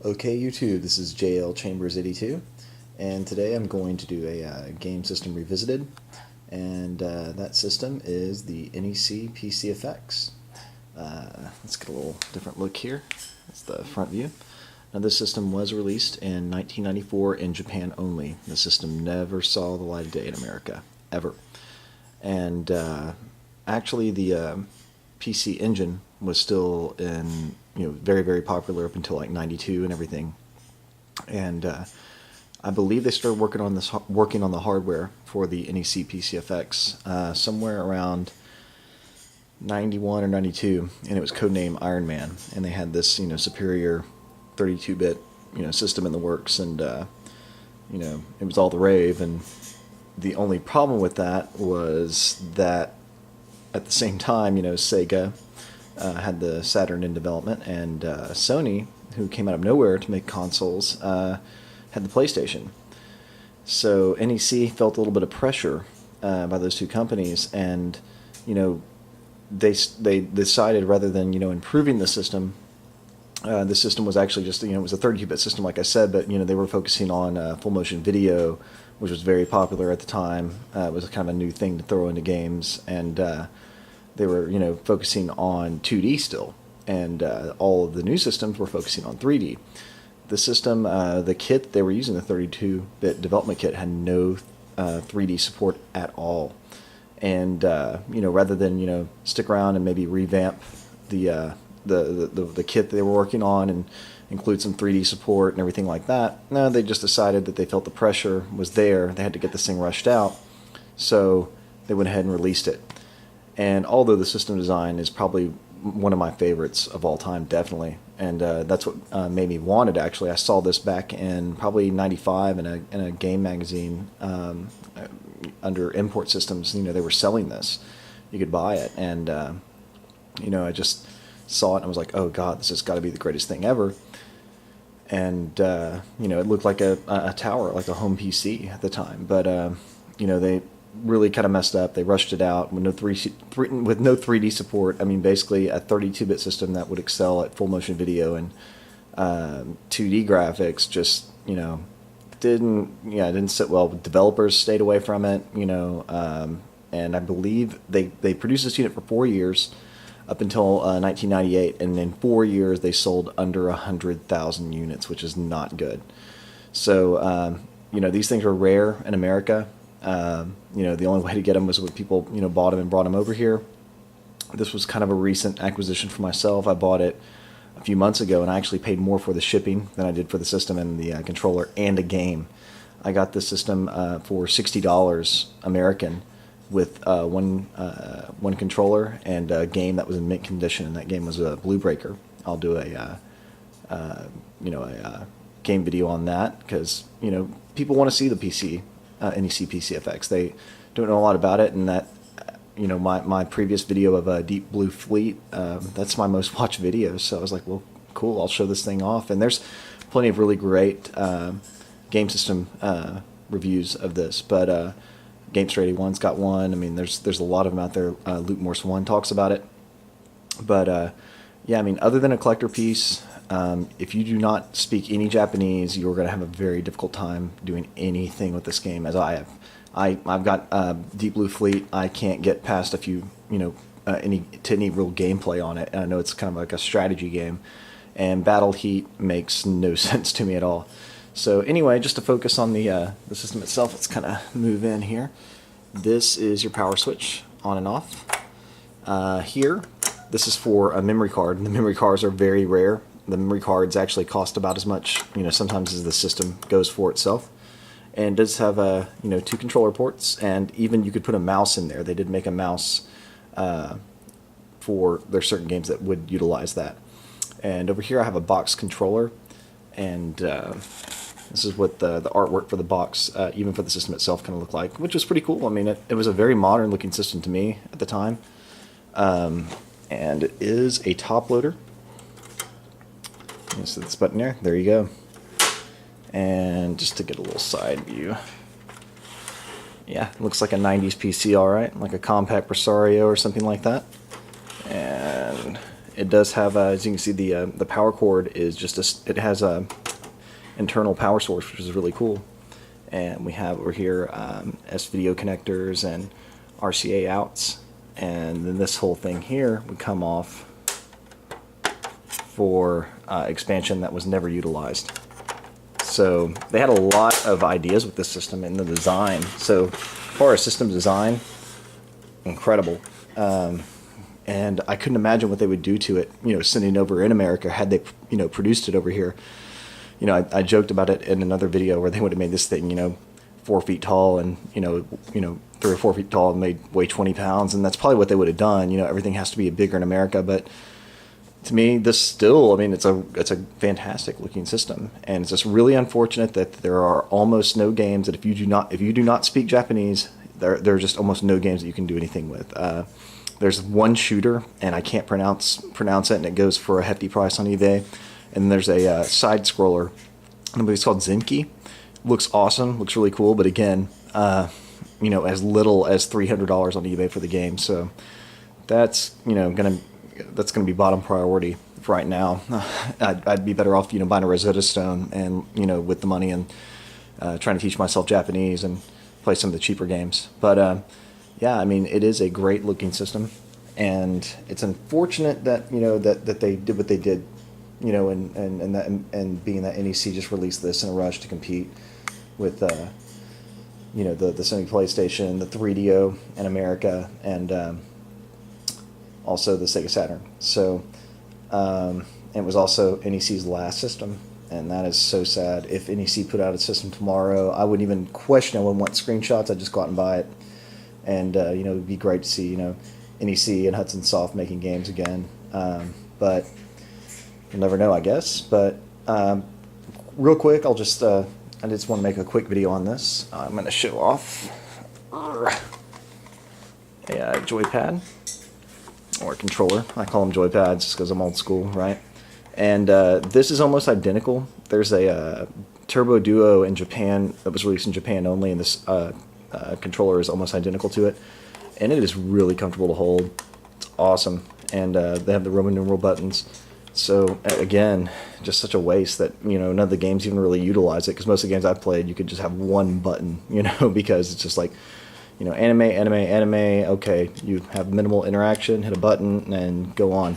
Okay, YouTube, this is JL Chambers82, and today I'm going to do a game system revisited, and that system is the NEC PC-FX. Let's get a little different look here. That's the front view. Now, this system was released in 1994 in Japan only. The system never saw the light of day in America, ever. And actually, the PC Engine was still very, very popular up until like '92 and everything. And I believe they started working on the hardware for the NEC PC-FX somewhere around 91 or 92, and it was codenamed Iron Man. And they had this superior 32-bit system in the works, and it was all the rave. And the only problem with that was that at the same time, Sega had the Saturn in development, and Sony, who came out of nowhere to make consoles, had the PlayStation. So NEC felt a little bit of pressure by those two companies, and they decided, rather than improving the system was actually just it was a 32-bit system, like I said, but they were focusing on full motion video, which was very popular at the time. It was kind of a new thing to throw into games, and they were focusing on 2D still, and all of the new systems were focusing on 3D. The system, the kit they were using, the 32-bit development kit, had no 3D support at all. And rather than stick around and maybe revamp the kit they were working on and include some 3D support and everything like that, no, they just decided that they felt the pressure was there. They had to get this thing rushed out, so they went ahead and released it. And although the system design is probably one of my favorites of all time, definitely, and that's what made me want it, actually. I saw this back in probably '95 in a game magazine under import systems. They were selling this. You could buy it, and I just saw it and I was like, oh god, this has got to be the greatest thing ever. And it looked like a tower, like a home PC at the time, but they really kind of messed up. They rushed it out with no 3D support. I mean, basically a 32-bit system that would excel at full motion video and 2D graphics just didn't sit well. Developers stayed away from it, and I believe they produced this unit for 4 years, up until 1998, and in 4 years they sold under 100,000 units, which is not good. So these things are rare in America. The only way to get them was when people bought them and brought them over here. This was kind of a recent acquisition for myself. I bought it a few months ago, and I actually paid more for the shipping than I did for the system and the controller and a game. I got this system for $60 American, with one controller and a game that was in mint condition, and that game was a Blue Breaker. I'll do a game video on that, because people want to see the NEC PC-FX. They don't know a lot about it, and that my previous video of Deep Blue Fleet, that's my most watched video. So I was like, well, cool, I'll show this thing off. And there's plenty of really great game system reviews of this, but Gamester81's got one. I mean, there's a lot of them out there. Luke Morse 1 talks about it. But yeah, I mean, other than a collector piece, if you do not speak any Japanese, you're going to have a very difficult time doing anything with this game, as I have. I've got Deep Blue Fleet. I can't get past a few, any real gameplay on it. And I know it's kind of like a strategy game, and Battle Heat makes no sense to me at all. So anyway, just to focus on the system itself, let's kind of move in here. This is your power switch, on and off. Here, this is for a memory card. The memory cards are very rare. The memory cards actually cost about as much, sometimes as the system goes for itself. And it does have 2 controller ports, and even you could put a mouse in there. They did make a mouse for their certain games that would utilize that. And over here I have a box controller, and this is what the artwork for the box, even for the system itself, kind of looked like, which was pretty cool. I mean, it was a very modern looking system to me at the time. And it is a top loader. So this button there you go. And just to get a little side view, yeah, it looks like a 90s PC, alright, like a compact Presario or something like that. And it does have, as you can see, the power cord is just it has a internal power source, which is really cool. And we have over here S-video connectors and RCA outs, and then this whole thing here would come off for expansion that was never utilized. So they had a lot of ideas with this system in the design. So as far as system design, incredible. And I couldn't imagine what they would do to it, sending over in America had they, produced it over here. I joked about it in another video where they would have made this thing, 4 feet tall and, 3 or 4 feet tall and weigh 20 pounds. And that's probably what they would have done. Everything has to be bigger in America. But to me, this still, it's a fantastic looking system. And it's just really unfortunate that there are almost no games that if you do not speak Japanese, there are just almost no games that you can do anything with. There's one shooter, and I can't pronounce it, and it goes for a hefty price on eBay. And then there's a side scroller. I believe it's called Zenki. Looks awesome, looks really cool, but again, as little as $300 on eBay for the game. So that's gonna be bottom priority right now. I'd be better off buying a Rosetta Stone and with the money and trying to teach myself Japanese and play some of the cheaper games. But yeah, it is a great looking system, and it's unfortunate that that they did what they did. And being that NEC just released this in a rush to compete with the Sony PlayStation, the 3DO in America, and also the Sega Saturn. So it was also NEC's last system, and that is so sad. If NEC put out a system tomorrow, I wouldn't even question. I wouldn't want screenshots. I'd just go out and buy it, and it'd be great to see NEC and Hudson Soft making games again. But you'll never know, I guess. But real quick, I just want to make a quick video on this. I'm going to show off a joypad or controller. I call them joypads just because I'm old school, right? And this is almost identical. There's a Turbo Duo in Japan that was released in Japan only, and this controller is almost identical to it. And it is really comfortable to hold. It's awesome. And they have the Roman numeral buttons. So again, just such a waste that none of the games even really utilize it, because most of the games I've played you could just have one button, because it's just like anime. Okay, you have minimal interaction, hit a button and go on.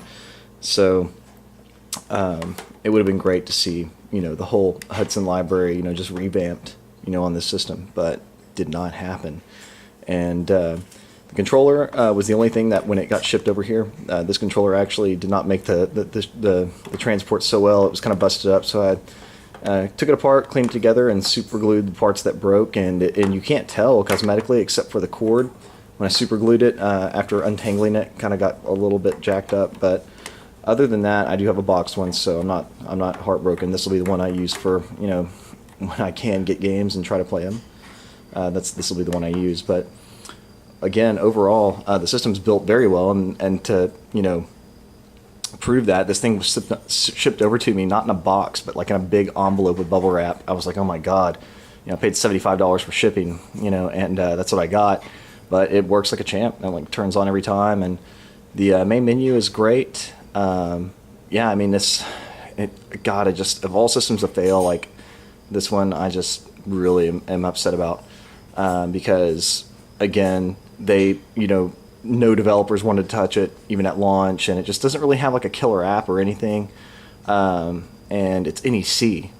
So it would have been great to see the whole Hudson library just revamped on this system, but did not happen. And the controller was the only thing that when it got shipped over here, this controller actually did not make the transport so well. It was kind of busted up, so I took it apart, cleaned it together, and super glued the parts that broke. And you can't tell cosmetically except for the cord. When I super glued it, after untangling it, kind of got a little bit jacked up. But other than that, I do have a boxed one, so I'm not heartbroken. This will be the one I use for when I can get games and try to play them. This will be the one I use. But again, overall, the system's built very well, and to prove that, this thing was shipped over to me not in a box, but like in a big envelope with bubble wrap. I was like, oh my god, I paid $75 for shipping, and that's what I got. But it works like a champ. It turns on every time, and the main menu is great. Yeah, of all systems to fail, like this one, I just really am upset about, because again, they, no developers wanted to touch it even at launch, and it just doesn't really have like a killer app or anything. And it's NEC.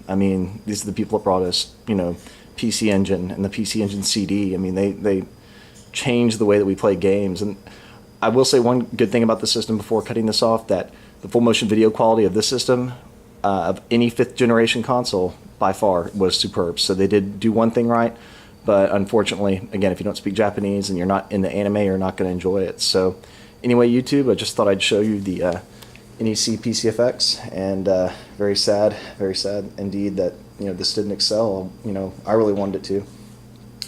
These are the people that brought us, PC Engine and the PC Engine CD. They changed the way that we play games. And I will say one good thing about the system before cutting this off, that the full motion video quality of this system, of any 5th generation console by far, was superb. So they did do one thing right. But unfortunately, again, if you don't speak Japanese and you're not in the anime, you're not going to enjoy it. So anyway, YouTube, I just thought I'd show you the NEC PC-FX, and very sad indeed that this didn't excel. I really wanted it to.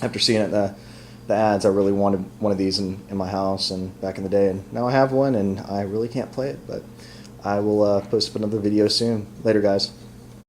After seeing it, the ads, I really wanted one of these in my house and back in the day, and now I have one, and I really can't play it. But I will post up another video soon. Later, guys.